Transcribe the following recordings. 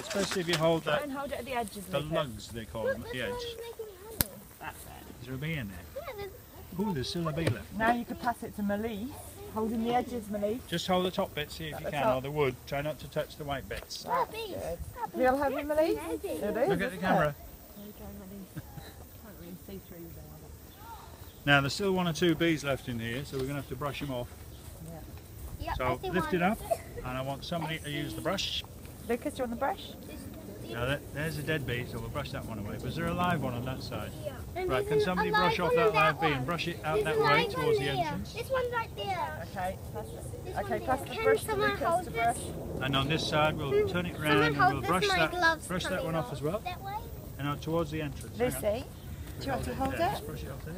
especially if you hold that. Try and hold it at the edges. The lugs they call them at the edge. That's it. Is there a bee in there? Ooh, there's still a bee left. Now you could pass it to Malise, holding the edges, Malise. Just hold the top bit, see if you can, or the wood. Try not to touch the white bits. We all have it, Malise? It is, Look at the camera. Now there's still 1 or 2 bees left in here, so we're going to have to brush them off. Yeah. So lift it up, and I want somebody to use the brush. Lucas, do you want the brush? Now there's a dead bee, so we'll brush that one away. Was there a live one on that side? Yeah. Right, can somebody brush off that live bee and brush it out that way towards the entrance? This one's right there. Okay, pass the brush to Lucas to brush. And on this side we'll turn it round and we'll brush that one off as well. That way? And on towards the entrance. Lucy, do you want to hold it? Brush it off there.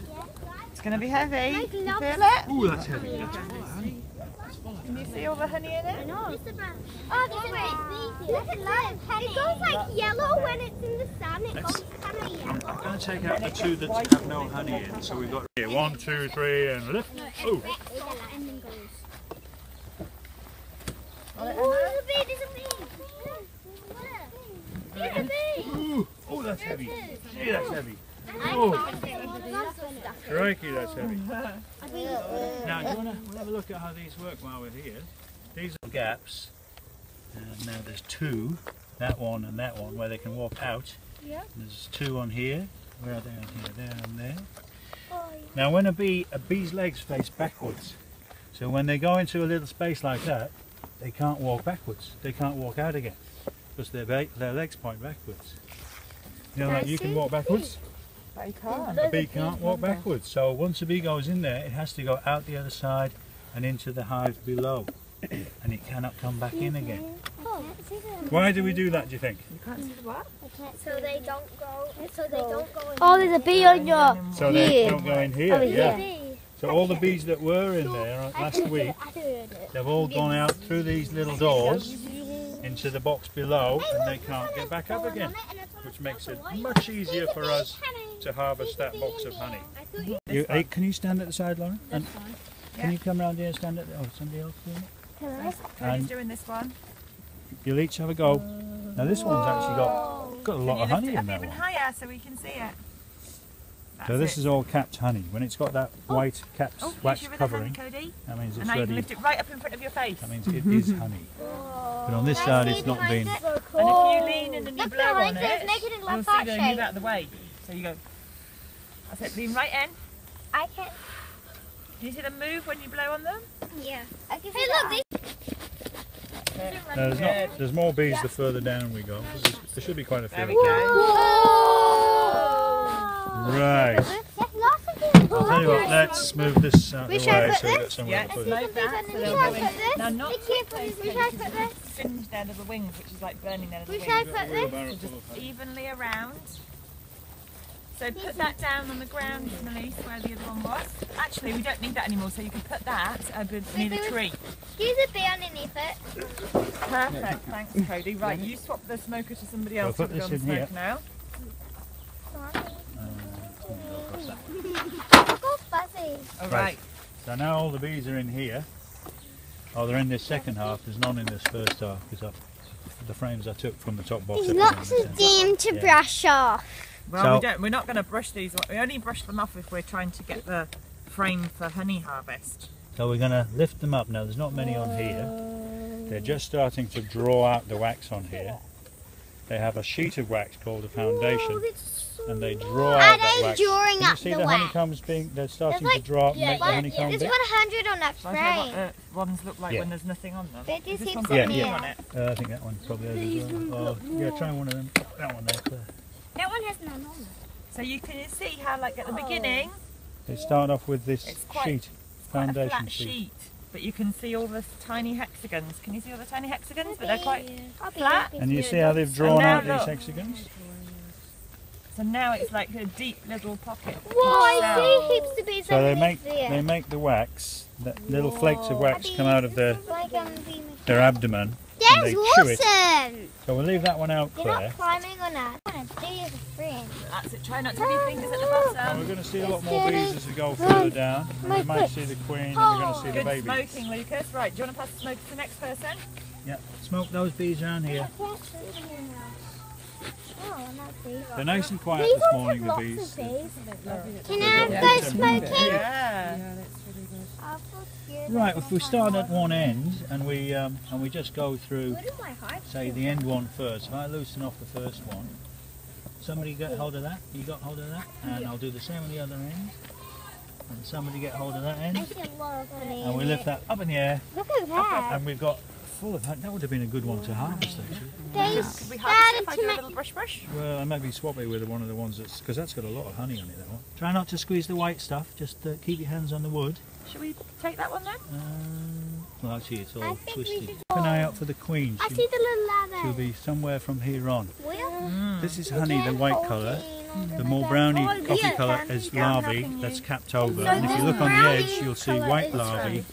It's going to be heavy. You feel it? Ooh, that's heavy. That's full of honey. Can you see all the honey in it? I know. Oh, this way. Look at that. It goes like yellow when it's in the sun. It goes kind of yellow. I'm going to take out the 2 that have no honey in. So we've got here 1, 2, 3 and lift. Oh! Oh, there's a bee. There's a bee. Ooh! Oh, that's heavy. See, that's heavy. Oh! Crikey, that's heavy. Now, we'll have a look at how these work while we're here. These are gaps. And now there's 2, that one and that one, where they can walk out. Yeah. There's 2 on here. Where are they on here? There and there. Now, when a bee's legs face backwards, so when they go into a little space like that, they can't walk backwards. They can't walk out again because their legs point backwards. You know, like you can walk backwards. But you can't. A bee can't walk backwards. So once a bee goes in there, it has to go out the other side and into the hive below, and it cannot come back in again. Why do we do that? Do you think? You can't see the what? So they don't go. Oh, there's a bee on your. So they don't go in here. Yeah. Bee. So all the bees that were in there last week, they've all gone out through these little doors into the box below, and they can't get back up again, which makes it much easier for us to harvest that box of honey. Can you stand at the side, Lauren? And can you come around here and stand at the... Oh, somebody else doing it? Cody's doing this one. You'll each have a go. Now this one's actually got a lot of honey in that even one. higher so we can see it. So this is all capped honey. When it's got that white capped wax covering, Cody. that means it's And now you can ready. lift it right up in front of your face. That means it is honey. But on this side it's not been. And if you lean in and you blow on it, make it in you'll like see that they shape. move out of the way. So you go. That's it. Lean right in. I can. Can you see them move when you blow on them? Yeah. I can see look, There's more bees the further down we go. There should be quite a few. There we go. Right. I'll tell you what, let's move this out of the way so we've got somewhere to put it. Like that. So We they'll shall go in. put this. Now not We shall put this. singe their little wings, which is like burning their We little shall wings. put this. Wheelbarrow full of honey. Evenly around. So put that down on the ground, Melise, where the other one was. Actually, we don't need that anymore, so you can put that near the tree. Use a bee underneath it. Perfect, thanks Cody. Right, you swap the smoker to somebody else. We'll put this in here. Now. Go fuzzy. All right. So now all the bees are in here. Oh, they're in this second half. There's none in this first half because the frames I took from the top box. There's lots of steam to brush off. Well, we're not going to brush these. We only brush them off if we're trying to get the frame for honey harvest. So we're going to lift them up. Now there's not many on here. They're just starting to draw out the wax on here. They have a sheet of wax called a foundation, and they draw out that wax. Drawing Can you up see the the wax? honeycombs they're starting to draw up and make the honeycomb There's big? 100 on that Shall I show frame. what ones look like when there's nothing on them? They just This keep one's saying got yeah. nothing on it. I think that one probably has as well. Oh, yeah, try one of them. That one there. That one has none on it. So you can see how, like at the beginning, They start off with this It's quite- sheet, quite a foundation flat sheet. sheet, but you can see all the tiny hexagons. Can you see all the tiny hexagons? But they're quite flat. And you see how they've drawn now out look. these hexagons? So now it's like a deep little pocket. Whoa, Cell. I see heaps of bees So they underneath there. make the wax, the little flakes of wax come out of their Like abdomen, and they chew it. awesome! So we'll leave that one out, You're Claire. not climbing on that. I want to stay as a friend. That's it. Try not to have your fingers at the And bottom. we're going to see a lot more bees as we go further down. We might see the queen and we're going to see the Good baby. smoking, Lucas. Right, do you want to pass the smoke to the next person? Yeah, smoke those bees around here. They're nice and quiet this morning, the bees. Can I go smoking? Yeah. Right, if we start at one end and we just go through, say, the end one first. If I loosen off the first one, somebody get hold of that. You got hold of that, and I'll do the same on the other end. And somebody get hold of that end, and we lift that up in the air. Look at that. And we've got full of honey. That would have been a good one to harvest, actually. Could we harvest it if I do a little brush? Well, I maybe swap it with one of the ones that's, because that's got a lot of honey on it. That one. Try not to squeeze the white stuff. Just keep your hands on the wood. Should we take that one then? Well, actually, it's all twisted. Keep an eye out for the queen. I see the little She'll ladder. be somewhere from here on. Where? This is honey, the white colour. The more browny coffee colour is larvae that's capped over. And if you look on the edge, you'll see white larvae,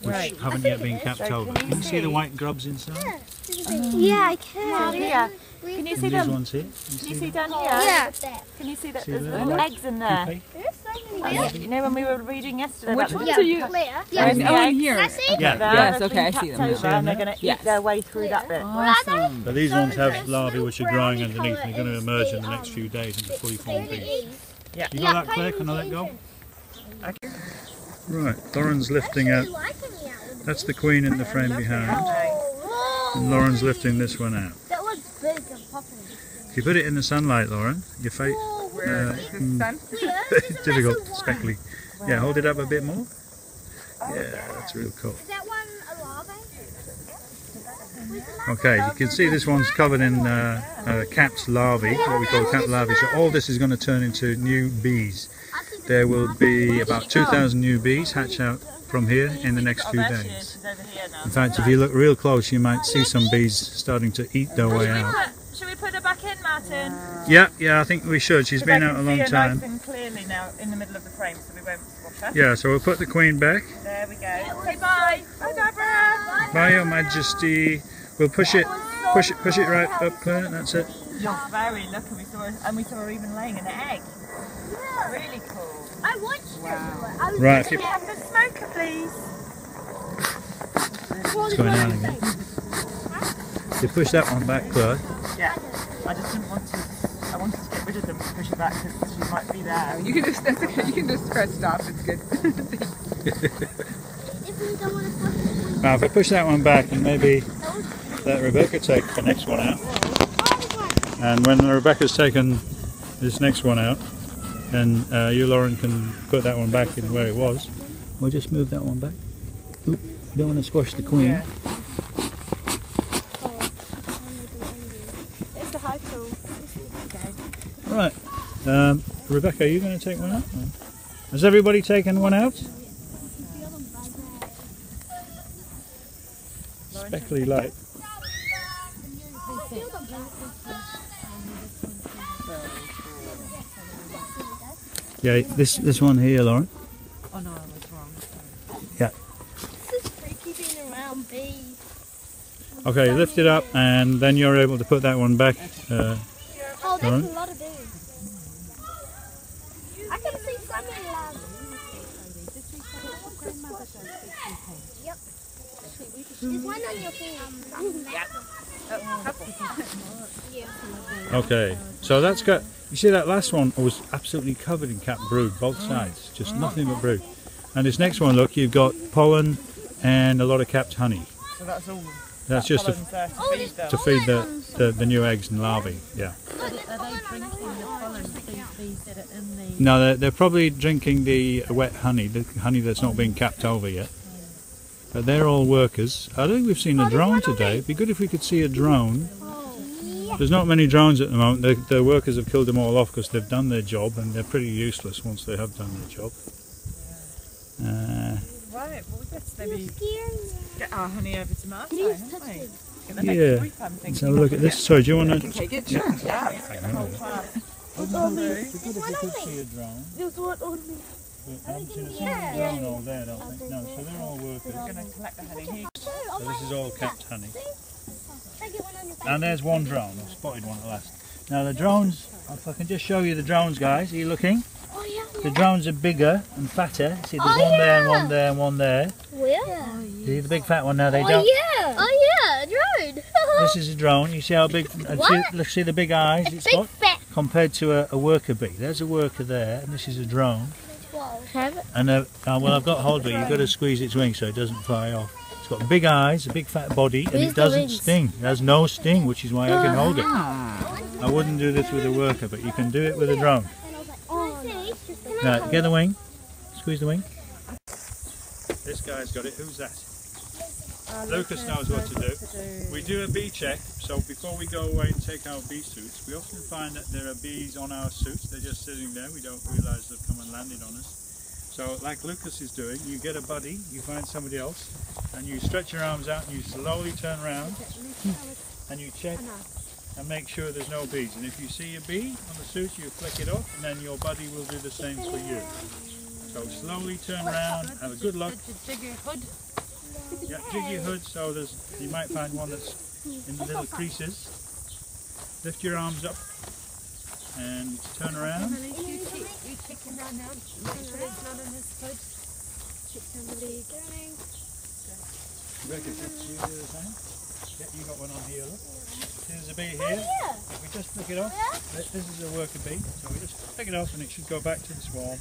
which haven't yet been capped over. Can you see the white grubs inside? Yeah, I can. Yeah. Can you see And these them? ones here. Can you see down here? Yeah. Can you see that See there's the little eggs in there? pupae? You know when we were reading yesterday Which about ones the are you? Yeah. Oh, in here. Yeah. Yes, okay, I see them. Over and they're going to eat their way through that bit. Awesome. But these ones have larvae which are growing underneath and they're going to emerge in the next few days into fully formed bees. Yeah. You got that, Claire? Can I let go? Right, Lauren's lifting out. That's the queen in the frame behind. And Lauren's lifting this one out. That was big and popping. If you put it in the sunlight, Lauren, your face... difficult, speckly. Yeah, hold it up a bit more. Yeah, that's real cool. Is that one a larva? Okay, you can see this one's covered in capped larvae, what we call capped larvae. So all this is going to turn into new bees. There will be about 2,000 new bees hatch out from here in the next few days. In fact, if you look real close, you might see some bees starting to eat their way out. Should we put her back in, Martin? Yeah, I think we should. She's been out a long time. Nice and clearly now in the middle of the frame, so we won't squash her. Yeah, so we'll put the queen back. There we go. Say bye. Bye, Deborah. By Your Majesty. We'll push it right up, Claire. That's it. You're very lucky. We saw her even laying an egg. Really cool. I watched her. Right. If you, Can we have the smoker, please? what's going on again? You push that one back, Claire. Yeah. I just didn't want to. I wanted to get rid of them to push her back because she might be there. You can just, that's okay. You can just press stop. It's good. Now, if I push that one back and maybe let Rebecca take the next one out. And when Rebecca's taken this next one out, then you, Lauren, can put that one back in where it was. We'll just move that one back. Oop, you don't want to squash the queen. Yeah. It's the high tool. Right. Rebecca, are you going to take one out? Has everybody taken one out? Speckly light. Yeah, this one here, Lauren. Oh no, I was wrong. Yeah. This is freaky being around bees. Okay, lift it up, and then you're able to put that one back. Oh, Lauren? there's a lot of bees. I can see some in love. Yep. There's one on your finger. Okay, so that's got. You see that last one was absolutely covered in capped brood, both sides, just nothing but brood. And this next one, look, you've got pollen and a lot of capped honey. So that's all. That's just to feed the new eggs and larvae. Yeah. Are they drinking the pollen, these bees that are in the... No, they're probably drinking the wet honey, the honey that's not been capped over yet. But they're all workers. I don't think we've seen a drone today. It'd be good if we could see a drone. There's not many drones at the moment. The workers have killed them all off because they've done their job, and they're pretty useless once they have done their job. Right, well, let's maybe get our honey over to Martin, haven't we? Get the next Yeah. group, I'm thinking. Let's have a look at this. Sorry, do you want to? Take it? Sure. Yeah. It'd be good if we could see a drone. There's one on me. But I haven't seen a single drone all there, I don't think. No, so they're all workers. We're going to collect the honey here. So this is all capped honey. And there's one drone. I've spotted one at last. Now the drones, if I can just show you the drones, guys. Are you looking? Oh, yeah. The drones are bigger and fatter. See, there's one there and one there and one there. Where? See the big fat one now? They Oh, don't. yeah. Oh, yeah. This is a drone. You see how big? See the big eyes it's got compared to a worker bee. There's a worker there, and this is a drone. And well, I've got hold of it. You've got to squeeze its wings so it doesn't fly off. It's got big eyes, a big fat body, and it doesn't sting. It has no sting, which is why I can hold it. I wouldn't do this with a worker, but you can do it with a drone. Now, get the wing. Squeeze the wing. This guy's got it. Who's that? Lucas knows what to do. We do a bee check, so before we go away and take our bee suits, we often find that there are bees on our suits. They're just sitting there. We don't realise they've come and landed on us. So, like Lucas is doing, you get a buddy, you find somebody else, and you stretch your arms out and you slowly turn around and you check and make sure there's no bees. And if you see a bee on the suit, you flick it off, and then your buddy will do the same for you. So slowly turn around, have a good look. Jig your hood. Yeah, jig your hood so you might find one that's in the little creases. Lift your arms up and turn around. You check him round now. Make sure there's none on his hood. Check down the leg. Rebecca, did you do the same? Yeah, you got one on here, look. There's a bee here. If we just flick it off, this is a worker bee, so we just flick it off and it should go back to the swarm.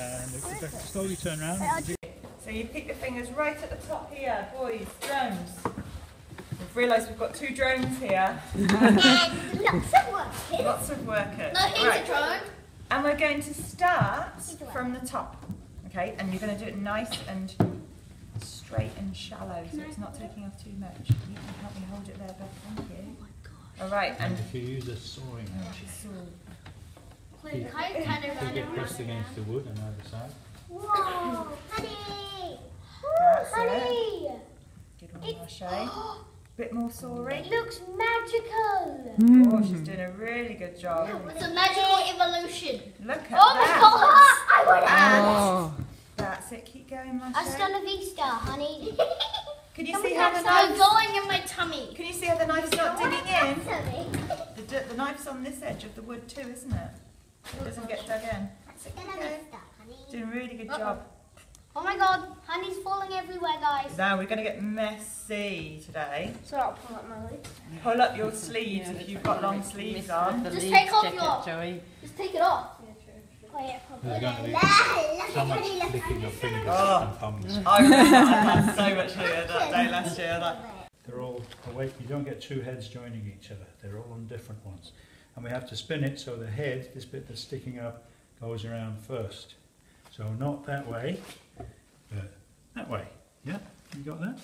And if we slowly turn around. So you pick your fingers right at the top here, boys, drones. We've realised we've got 2 drones here. Lots of workers. No, he's a drone. And we're going to start from the top, okay? And you're going to do it nice and straight and shallow, so it's not taking off too much. You can help me hold it there, Beth, thank you. Oh my gosh. All right, and if you use a sawing Kind of get pressed against the wood on either side. Whoa, honey! that's Honey! it. Good one, Marshay. Bit more sawing. It looks magical! Oh, she's doing a really good job. It's a magical evolution. Look at Oh my that. god! I want Oh. That's it, keep going, Marshay. Hasta la vista, honey. Can you see how the I'm knife? going in my tummy. Can you see how the knife's not digging in? The knife's on this edge of the wood too, isn't it? It doesn't get dug in. Okay. Doing a really good job. Oh my god, honey's falling everywhere, guys. Now we're going to get messy today. So I'll pull up my leg. Pull up your sleeves if you've got long sleeves on. Just take off your... Just take it off. There's going to be so much licking of fingers and thumbs. I had so much here that day last year. They're all awake. You don't get 2 heads joining each other. They're all on different ones. And we have to spin it so the head, this bit that's sticking up, goes around first. So not that way, but that way. Yeah, you got that?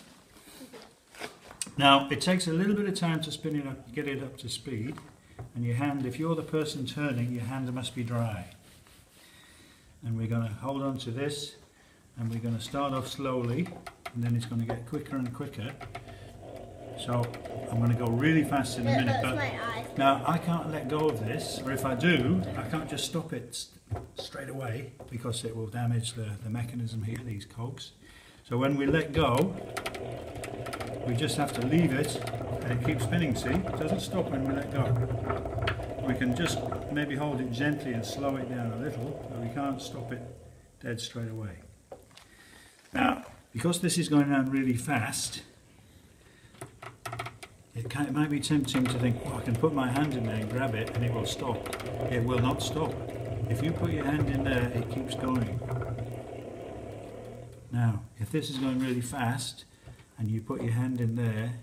Now, it takes a little bit of time to spin it up, get it up to speed. And your hand, if you're the person turning, your hand must be dry. And we're going to hold on to this, and we're going to start off slowly, and then it's going to get quicker and quicker. So I'm going to go really fast in a minute, but now I can't let go of this, or if I do, I can't just stop it straight away because it will damage the mechanism here, these cogs. So when we let go, we just have to leave it, and it keeps spinning, see? It doesn't stop when we let go. We can just maybe hold it gently and slow it down a little, but we can't stop it dead straight away. Now, because this is going around really fast, it might be tempting to think, oh, I can put my hand in there and grab it and it will stop. It will not stop. If you put your hand in there, it keeps going. Now, if this is going really fast and you put your hand in there,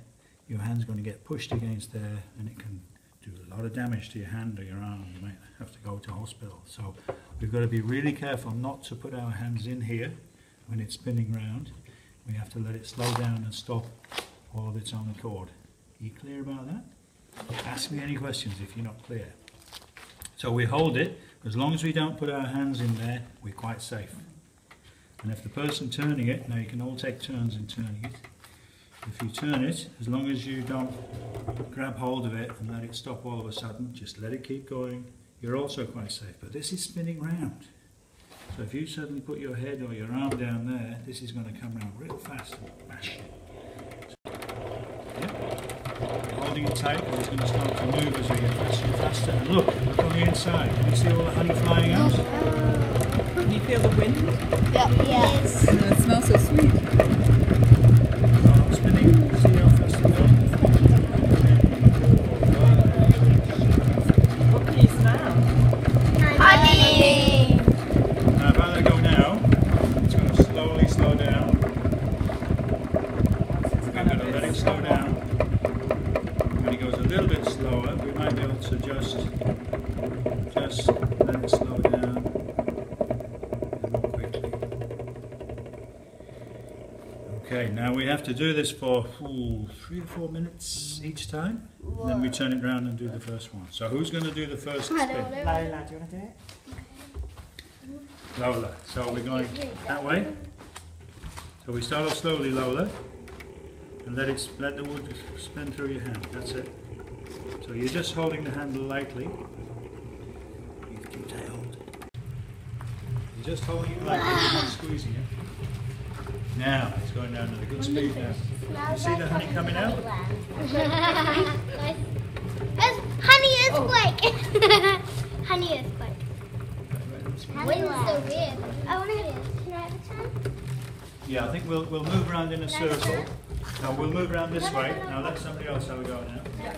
your hand's going to get pushed against there and it can do a lot of damage to your hand or your arm. You might have to go to hospital. So we've got to be really careful not to put our hands in here when it's spinning round. We have to let it slow down and stop all of its own accord. Are you clear about that? Ask me any questions if you're not clear. So we hold it. As long as we don't put our hands in there, we're quite safe. And if the person turning it, now you can all take turns in turning it. If you turn it, as long as you don't grab hold of it and let it stop all of a sudden, just let it keep going, you're also quite safe. But this is spinning round. So if you suddenly put your head or your arm down there, this is going to come round real fast and bash. Holding it tight, but it's going to start to move as we get faster and faster. And look on the inside. Can you see all the honey flying out? Can you feel the wind? Yes. And it smells so sweet. Spinning. See how fast it's going? so just let it slow down and more quickly. Okay, now we have to do this for 3 to 4 minutes each time. And then we turn it round and do the first one. So who's going to do the first spin? Lola, do you want to do it? Lola. So we're going that way. So we start off slowly, Lola, and let the wood spin through your hand. That's it. So you're just holding the handle lightly. You can keep that hold. You're just holding it lightly, you're not squeezing it. Now it's going down at a good speed now. You see the honey coming out? Honey earthquake. Honey earthquake. Wind's so weird. I want to. Can I have a turn? Yeah, I think we'll move around in a circle. Now we'll move around this way. Now let somebody else have a go now. Yeah.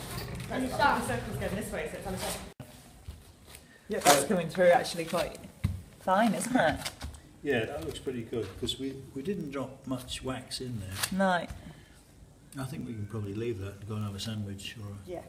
The circle's going this way, so it's on the side. Yeah, that's coming through actually quite fine, isn't it? Yeah, that looks pretty good because we didn't drop much wax in there. No. I think we can probably leave that and go and have a sandwich or Yeah.